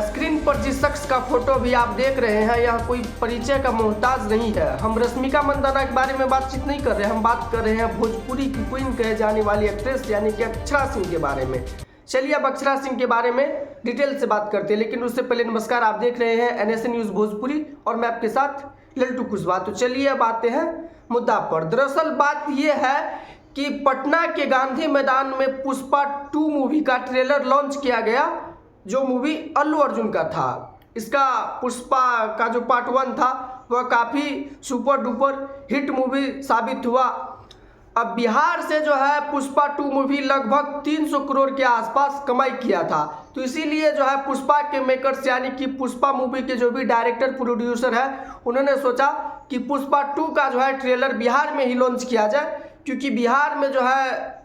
Screen पर जिस शख्स का फोटो भी आप देख रहे हैं यह कोई परिचय का मोहताज नहीं है। हम रश्मिका मंदाना के बारे में बातचीत नहीं कर रहे हैं, हम बात कर रहे हैं भोजपुरी की क्वीन कहे जाने वाली एक्ट्रेस यानी कि अक्षरा सिंह के बारे में। चलिए अब अक्षरा सिंह के बारे में डिटेल से बात करते हैं, लेकिन उससे पहले नमस्कार, आप देख रहे हैं NSA न्यूज़ भोजपुरी और मैं आपके साथ लल्टू कुशवाहा। तो चलिए अब आते हैं मुद्दा पर। दरअसल बात यह है कि पटना के गांधी मैदान में पुष्पा 2 मूवी का ट्रेलर लॉन्च किया गया, जो मूवी अल्लू अर्जुन का था। इसका पुष्पा का जो पार्ट 1 था वह काफ़ी सुपर डुपर हिट मूवी साबित हुआ। अब बिहार से जो है पुष्पा 2 मूवी लगभग 300 करोड़ के आसपास कमाई किया था। तो इसीलिए जो है पुष्पा के मेकर्स यानी कि पुष्पा मूवी के जो भी डायरेक्टर प्रोड्यूसर है उन्होंने सोचा कि पुष्पा 2 का जो है ट्रेलर बिहार में ही लॉन्च किया जाए, क्योंकि बिहार में जो है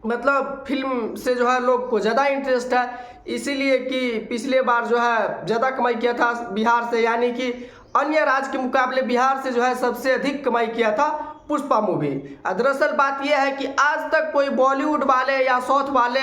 मतलब फिल्म से जो है लोग को ज़्यादा इंटरेस्ट है। इसीलिए कि पिछले बार जो है ज़्यादा कमाई किया था बिहार से, यानी कि अन्य राज्य के मुकाबले बिहार से जो है सबसे अधिक कमाई किया था पुष्पा मूवी। दरअसल बात यह है कि आज तक कोई बॉलीवुड वाले या साउथ वाले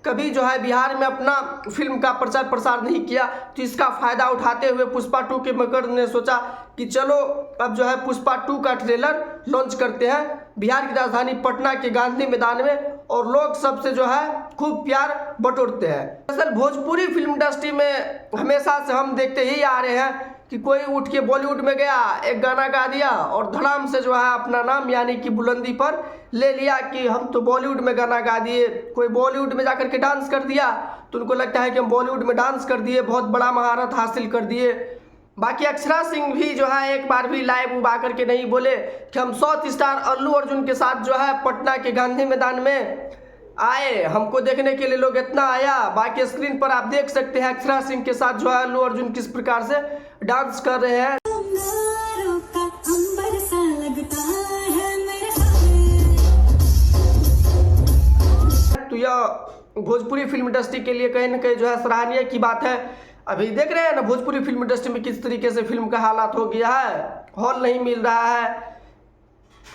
कभी जो है बिहार में अपना फिल्म का प्रचार प्रसार नहीं किया। तो इसका फ़ायदा उठाते हुए पुष्पा 2 के मेकर ने सोचा कि चलो अब जो है पुष्पा 2 का ट्रेलर लॉन्च करते हैं बिहार की राजधानी पटना के गांधी मैदान में, और लोग सबसे जो है खूब प्यार बटोरते हैं। दरअसल भोजपुरी फिल्म इंडस्ट्री में हमेशा से हम देखते ही आ रहे हैं कि कोई उठ के बॉलीवुड में गया, एक गाना गा दिया और धड़ाम से जो है अपना नाम यानी कि बुलंदी पर ले लिया कि हम तो बॉलीवुड में गाना गा दिए। कोई बॉलीवुड में जाकर के डांस कर दिया तो उनको लगता है कि हम बॉलीवुड में डांस कर दिए, बहुत बड़ा महारत हासिल कर दिए। बाकी अक्षरा सिंह भी जो है एक बार भी लाइव उबा करके नहीं बोले कि हम साउथ स्टार अल्लू अर्जुन के साथ जो है पटना के गांधी मैदान में आए, हमको देखने के लिए लोग इतना आया। बाकी स्क्रीन पर आप देख सकते हैं अक्षरा सिंह के साथ जो है अल्लू अर्जुन किस प्रकार से डांस कर रहे हैं। तो यह भोजपुरी फिल्म इंडस्ट्री के लिए कहीं ना कहीं जो है सराहनीय की बात है। अभी देख रहे हैं ना भोजपुरी फिल्म इंडस्ट्री में किस तरीके से फिल्म का हालात हो गया है, हॉल नहीं मिल रहा है,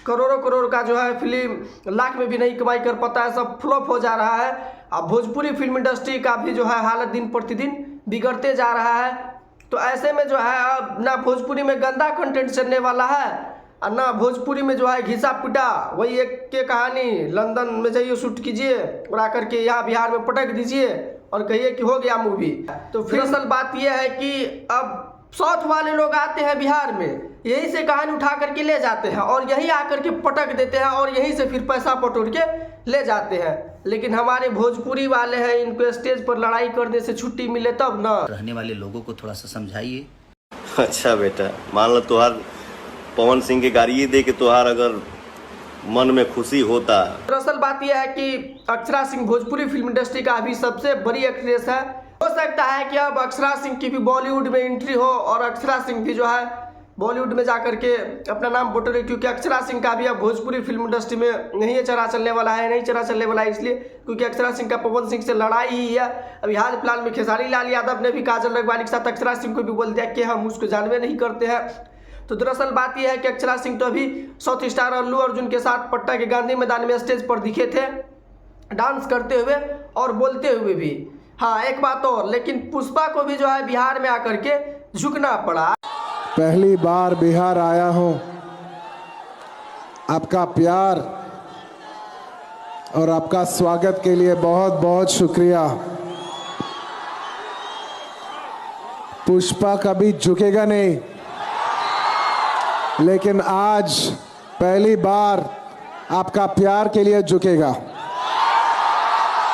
करोड़ों करोड़ का जो है फिल्म लाख में भी नहीं कमाई कर पाता है, सब फ्लॉप हो जा रहा है। अब भोजपुरी फिल्म इंडस्ट्री का भी जो है हालत दिन प्रतिदिन बिगड़ते जा रहा है। तो ऐसे में जो है अब ना भोजपुरी में गंदा कंटेंट चलने वाला है और ना भोजपुरी में जो है घिसा पिटा वही एक के कहानी, लंदन में जाइए शूट कीजिए और आकर के यहाँ बिहार में पटक दीजिए और कहिए कि हो गया मूवी। तो फिर असल बात यह है कि अब साउथ वाले लोग आते हैं बिहार में, यहीं से कहानी उठा करके ले जाते हैं और यहीं आकर के पटक देते हैं और यहीं से फिर पैसा बटोर के ले जाते हैं। लेकिन हमारे भोजपुरी वाले हैं, इनको स्टेज पर लड़ाई करने से छुट्टी मिले तब ना। रहने वाले लोगों को थोड़ा सा समझाइए। अच्छा बेटा, मान लो तुहार पवन सिंह के गाड़ी दे के तुहार अगर मन में खुशी होता। दरअसल बात यह है कि अक्षरा सिंह भोजपुरी फिल्म इंडस्ट्री का अभी सबसे बड़ी एक्ट्रेस है। हो सकता है कि अब अक्षरा सिंह की भी बॉलीवुड में एंट्री हो और अक्षरा सिंह भी जो है बॉलीवुड में जाकर के अपना नाम बटोरे, क्योंकि अक्षरा सिंह का भी अब भोजपुरी फिल्म इंडस्ट्री में नहीं चरा चलने वाला है, नहीं चरा चलने वाला है इसलिए क्योंकि अक्षरा सिंह का पवन सिंह से लड़ाई ही है। अभी हाल फिलहाल में खेसारी लाल यादव ने भी काजल रखवानी के साथ अक्षरा सिंह को भी बोल दिया कि हम उसको जानवे नहीं करते हैं। तो दरअसल बात यह है कि अक्षरा सिंह तो अभी साउथ स्टार अल्लू अर्जुन के साथ पटना के गांधी मैदान में स्टेज पर दिखे थे डांस करते हुए और बोलते हुए भी। हाँ एक बात और, लेकिन पुष्पा को भी जो है बिहार में आकर के झुकना पड़ा। पहली बार बिहार आया हूं, आपका प्यार और आपका स्वागत के लिए बहुत बहुत शुक्रिया। पुष्पा कभी झुकेगा नहीं, लेकिन आज पहली बार आपका प्यार के लिए झुकेगा।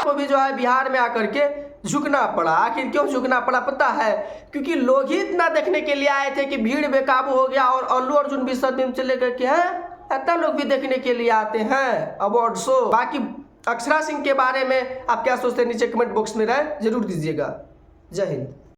को भी जो है बिहार में आकर के झुकना पड़ा। आखिर क्यों झुकना पड़ा पता है? क्योंकि लोग ही इतना देखने के लिए आए थे कि भीड़ बेकाबू हो गया और अल्लू अर्जुन भी सदमे चले गए कि हैं इतना लोग भी देखने के लिए आते हैं अवार्ड शो। बाकी अक्षरा सिंह के बारे में आप क्या सोचते हैं नीचे कमेंट बॉक्स में राय जरूर दीजिएगा। जय हिंद।